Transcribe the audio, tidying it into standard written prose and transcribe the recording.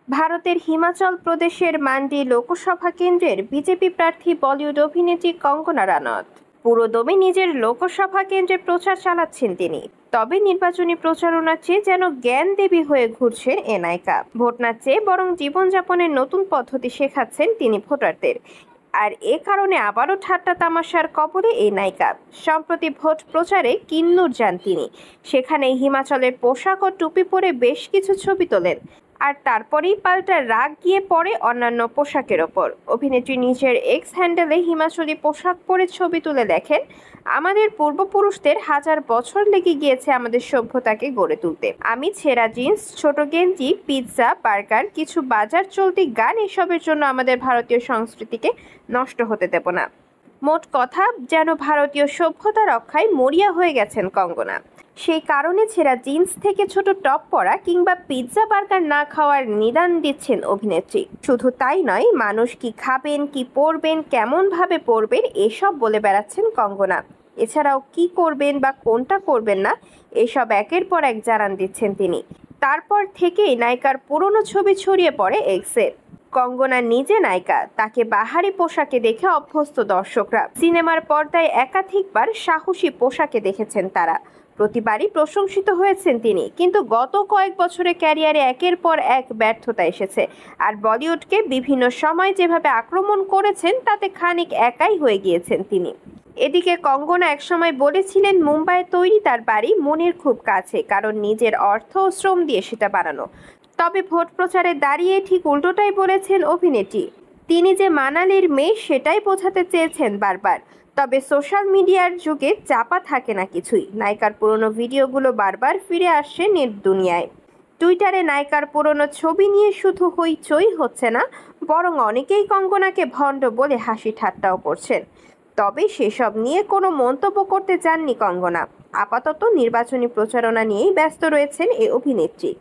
ভারতের হিমাচল প্রদেশের মান্ডি লোকসভা কেন্দ্রের বিজেপি প্রার্থী বলিউড অভিনেত্রী কঙ্গনা রানাউত পুরোদমে নিজের লোকসভা কেন্দ্রে প্রচার চালাচ্ছেন তিনি। তবে নির্বাচনী প্রচারণার চেয়ে যেন জ্ঞান দেবী হয়ে ঘুরছেন এ নায়িকা। ভোট না চেয়ে বরং জীবনযাপনের নতুন পদ্ধতি শেখাচ্ছেন তিনি ভোটারদের। আর এ কারণে আবারও ঠাট্টা তামাশার কবলে এই নায়িকা। সম্প্রতি ভোট প্রচারে কিন্নর যান তিনি। সেখানে হিমাচলের পোশাক ও টুপি পরে বেশ কিছু ছবি তোলেন। আর তারপরেই পাল্টা রাগ গিয়ে পড়ে অন্যান্য পোশাকের ওপর। অভিনেত্রী নিজের এক্স হ্যান্ডেলে হিমাচলি পোশাক পরে ছবি তুলে লেখেন, আমাদের পূর্বপুরুষদের হাজার বছর লেগে গিয়েছে আমাদের সভ্যতাকে গড়ে তুলতে। আমি ছেঁড়া জিন্স, ছোট গেঞ্জি, পিৎজা, বার্গার, কিছু বাজার চলতি গান, এসবের জন্য আমাদের ভারতীয় সংস্কৃতিকে নষ্ট হতে দেব না। মোট কথা, যেন ভারতীয় সভ্যতা রক্ষায় মরিয়া হয়ে গেছেন কঙ্গনা। সেই কারণে ছেঁড়া জিন্স থেকে ছোট টপ পরা কিংবা পিৎজা বার্গার না খাওয়ার নিদান দিচ্ছেন অভিনেত্রী। শুধু তাই নয়, মানুষ কি খাবেন, কি পরবেন, কেমন ভাবে পরবেন, এসব বলে বেড়াচ্ছেন কঙ্গনা। এছাড়াও কি করবেন বা কোনটা করবেন না, এসব একের পর এক জানান দিচ্ছেন তিনি। তারপর থেকেই নায়িকার পুরনো ছবি ছড়িয়ে পড়ে এক্সে। কঙ্গনা নিজে নায়িকা, তাকে বাহারি পোশাকে দেখে অভ্যস্ত দর্শকরা। সিনেমার পর্দায় একাধিকবার সাহসী পোশাকে দেখেছেন তারা। প্রতিবারই প্রশংসিত হয়েছেন তিনি। কিন্তু গত কয়েক বছরের ক্যারিয়ারে একের পর এক ব্যর্থতা এসেছে। আর বলিউডকে বিভিন্ন সময় যেভাবে আক্রমণ করেছেন, তাতে খানিক একাই হয়ে গিয়েছেন তিনি। এদিকে কঙ্গনা একসময় বলেছিলেন, মুম্বাইয়ে তৈরি তার বাড়ি মনের খুব কাছে, কারণ নিজের অর্থ ও শ্রম দিয়ে সেটা বানানো। তবে ভোট প্রচারে দাঁড়িয়ে ঠিক উল্টোটাই বলেছেন অভিনেত্রী। তিনি যে মানালির মেয়ে সেটাই বোঝাতে চেয়েছেন বারবার। তবে সোশ্যাল মিডিয়ার যুগে চাপা থাকে না কিছুই। নায়িকার পুরনো ভিডিওগুলো বারবার ফিরে আসছে নেট দুনিয়ায়। টুইটারে নায়িকার পুরনো ছবি নিয়ে শুধু হইচই হচ্ছে না, বরং অনেকেই কঙ্গনাকে ভণ্ড বলে হাসি ঠাট্টাও করছেন। তবে সেসব নিয়ে কোনো মন্তব্য করতে চাননি কঙ্গনা। আপাতত নির্বাচনী প্রচারণা নিয়েই ব্যস্ত রয়েছেন এই অভিনেত্রী।